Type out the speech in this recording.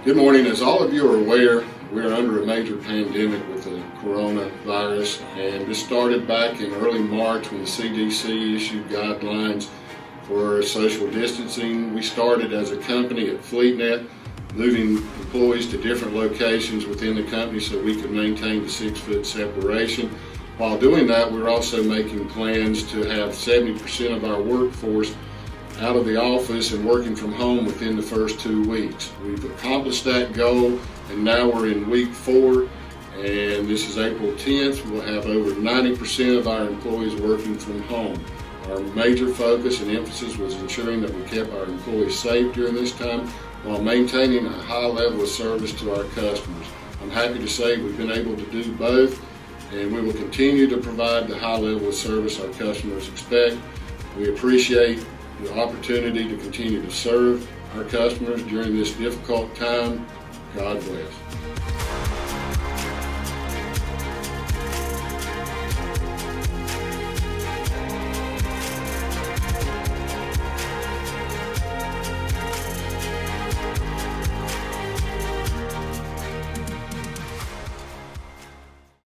Good morning. As all of you are aware, we're under a major pandemic with the coronavirus, and this started back in early March when the CDC issued guidelines for social distancing. We started as a company at FleetNet, moving employees to different locations within the company so we could maintain the 6-foot separation. While doing that, we're also making plans to have 70% of our workforce out of the office and working from home within the first 2 weeks. We've accomplished that goal, and now we're in week 4, and this is April 10th. We'll have over 90% of our employees working from home. Our major focus and emphasis was ensuring that we kept our employees safe during this time while maintaining a high level of service to our customers. I'm happy to say we've been able to do both, and we will continue to provide the high level of service our customers expect. We appreciate the opportunity to continue to serve our customers during this difficult time. God bless.